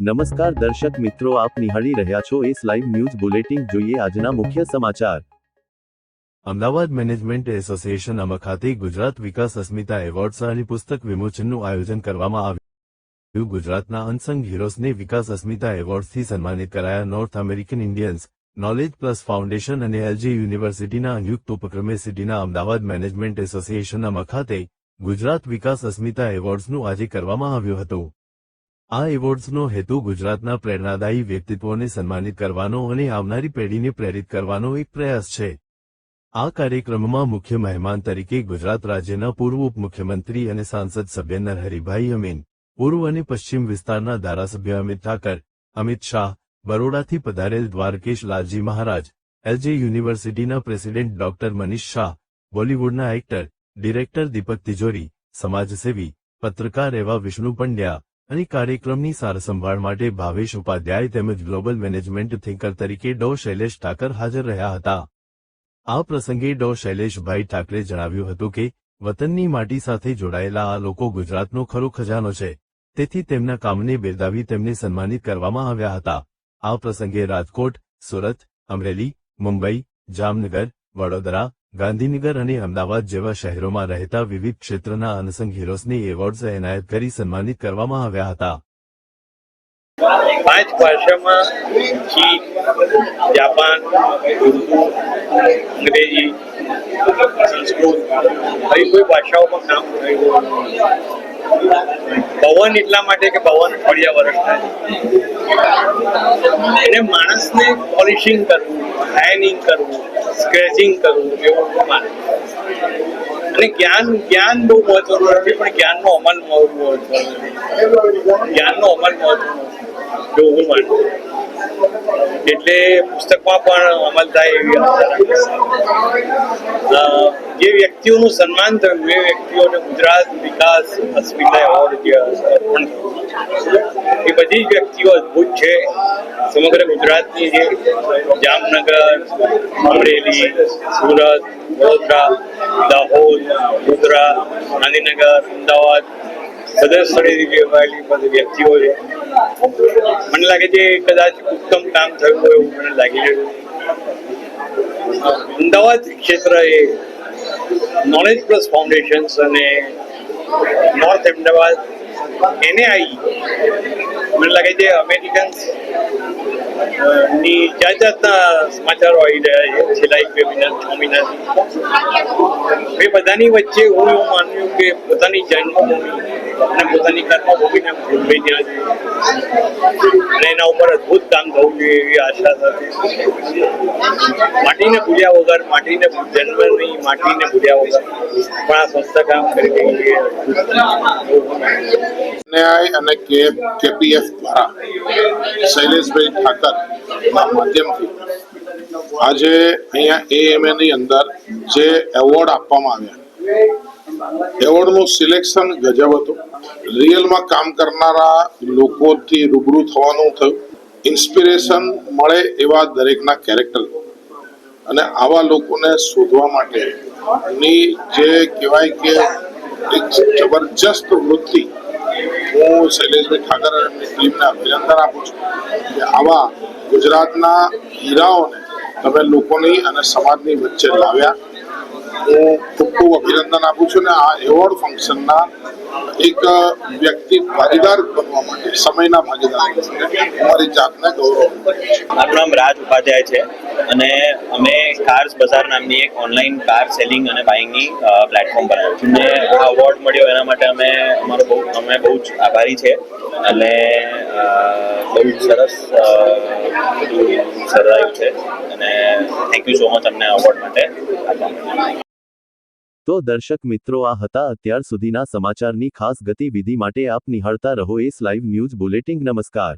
નમસ્કાર દર્શક મિત્રો, આપ નિહાળી રહ્યા છો એસ લાઈવ ન્યૂઝ બુલેટિન. જોઈએ આજના મુખ્ય સમાચાર. અમદાવાદ મેનેજમેન્ટ એસોસિએશન અમા ખાતે ગુજરાત વિકાસ અસ્મિતા એવોર્ડ્સ અને પુસ્તક વિમોચનનું આયોજન કરવામાં આવ્યું. ગુજરાતના અનસંગ હીરોઝને વિકાસ અસ્મિતા એવોર્ડ્સથી સન્માનિત કરાયા. North American Indians knowledge plus foundation અને એલજી યુનિવર્સિટીના સંયુક્ત ઉપક્રમે સિટીના અમદાવાદ મેનેજમેન્ટ એસોસિએશન અમા ખાતે ગુજરાત વિકાસ અસ્મિતા એવોર્ડ્સનું આજે કરવામાં આવ્યું હતું. આ એવોર્ડ્સનો હેતુ ગુજરાતના પ્રેરણાદાયી વ્યક્તિત્વોને સન્માનિત કરવાનો અને આવનારી પેઢીને પ્રેરિત કરવાનો એક પ્રયાસ છે. આ કાર્યક્રમમાં મુખ્ય મહેમાન તરીકે ગુજરાત રાજ્યના પૂર્વ ઉપમુખ્યમંત્રી અને સાંસદ સભ્ય નરહરિભાઈ અમીન, પૂર્વ અને પશ્ચિમ વિસ્તારના ધારાસભ્ય અમિત ઠાકર, અમિત શાહ, બરોડાથી પધારેલ દ્વારકેશ લાલજી મહારાજ, એલજે યુનિવર્સિટીના પ્રેસિડેન્ટ ડોક્ટર મનીષ શાહ, બોલિવૂડના એક્ટર, ડિરેક્ટર દીપક તિજોરી, સમાજસેવી, પત્રકાર એવા વિષ્ણુ પંડ્યા અને કાર્યક્રમની સારસંભાળ માટે ભાવેશ ઉપાધ્યાય તેમજ ગ્લોબલ મેનેજમેન્ટ થિંકર તરીકે ડો શૈલેષ ઠાકર હાજર રહ્યા હતા. આ પ્રસંગે ડો શૈલેષભાઈ ઠાકરે જણાવ્યું હતું કે વતનની માટી સાથે જોડાયેલા આ લોકો ગુજરાતનો ખરો ખજાનો છે, તેથી તેમના કામને બિરદાવી તેમને સન્માનિત કરવામાં આવ્યા હતા. આ પ્રસંગે રાજકોટ, સુરત, અમરેલી, મુંબઈ, જામનગર, વડોદરા, ગાંધીનગર અને અમદાવાદ જેવા શહેરોમાં રહેતા વિવિધ ક્ષેત્રના અનસંગ હીરોઝને એવોર્ડ્સ એનાયત કરી સન્માનિત કરવામાં આવ્યા હતા. 5 ભાષામાં ચીન, જાપાન, ઉર્દू, અંગ્રેજી, સંસ્કૃત આવી કોઈ ભાષાઓમાં કામ કર્યું. પવન એટલા માટે કે પવન અઠવાડિયા વર્ષ થાય એને માણસને પોલિશિંગ કરવું, આયનિંગ કરવું, સ્ક્રેચિંગ કરવું એવું માને. અને જ્ઞાન બહુ મહત્વનું નથી, પણ જ્ઞાનનો અમલ બહુ મહત્વનો નથી. જ્ઞાનનો અમલ મહત્વનો એવું હું માનું. એટલે પુસ્તકમાં પણ અમલ થાય એવી આશા. જે વ્યક્તિઓનું સન્માન થયું એ વ્યક્તિઓને ગુજરાત વિકાસ અસ્મિતા એવોર્ડ જે અર્પણ થયું એ બધી જ વ્યક્તિઓ અદભુત છે. સમગ્ર ગુજરાતની જે જામનગર, અમરેલી, સુરત, વડોદરા, દાહોદ, ગોધરા, ગાંધીનગર, અમદાવાદ બધા સ્થળેથી લેવાયેલી બધી વ્યક્તિઓ છે. મને લાગે છે કદાચ ઉત્તમ કામ થયું હોય એવું મને લાગી રહ્યું. અમદાવાદ ક્ષેત્ર એ નોલેજ પ્લસ ફાઉન્ડેશન્સ અને નોર્થ અમદાવાદ એને આવી મને લાગે છે અમેરિકન્સ ની જાત જાતના સમાચારો આવી રહ્યા છે છેલ્લા 1-2 મહિના 6 મહિનાથી. એ બધાની વચ્ચે હું એવું માન્યું કે પોતાની જન્મભૂમિ અને પોતાની કર્મભૂમિને ભૂલવી ત્યાં જોઈએ અને એના ઉપર અદભુત કામ થવું જોઈએ એવી આશા સાથે માટીને ભૂલ્યા વગર, માટીને જન્મની માટીને ભૂલ્યા વગર પણ આ સંસ્થા કામ કરી રહી છે. ન્યાય અને કેપીએફ દ્વારા શૈલેષભાઈ ઠાકરના માધ્યમથી આજે અહીંયા એએમએની અંદર જે એવોર્ડ આપવામાં આવ્યા, એવોર્ડનું સિલેક્શન ગજબ હતું. રિયલમાં કામ કરનારા લોકોથી રૂબરૂ થવાનું થયું, ઇન્સ્પિરેશન મળે એવા દરેકના કેરેક્ટર અને આવા લોકોને શોધવા માટેની જે કહેવાય કે એક જબરજસ્ત વૃત્તિ હું શૈલેષભાઈ ઠાકર અને એમની ટીમને અભિનંદન આપું છું કે આવા ગુજરાતના હીરાઓને તમે લોકોની અને સમાજની વચ્ચે લાવ્યા. હું ખૂબ અભિનંદન આપું છું. ને આ એવોર્ડ ફંક્શનના એક વ્યક્તિ ભાગીદાર બનવા માટે, સમયના ભાગીદાર અમારી જાતને ગૌરવ. મારું નામ રાજ ઉપાધ્યાય છે અને અમે કાર્સ બજાર નામની એક ઓનલાઈન કાર સેલિંગ અને બાઇંગની પ્લેટફોર્મ પર આવ્યું છું. અમને આ અવોર્ડ મળ્યો એના માટે અમે બહુ જ આભારી છે અને બહુ જ સરસ સરાયું છે અને થેન્ક યુ સો મચ અમને અવોર્ડ માટે આપવા. તો દર્શક મિત્રો, આ હતા અત્યાર સુધીના સમાચારની ખાસ ગતિવિધિ માટે આપ નિહાળતા રહો એસ લાઈવ ન્યૂઝ બુલેટિન. નમસ્કાર.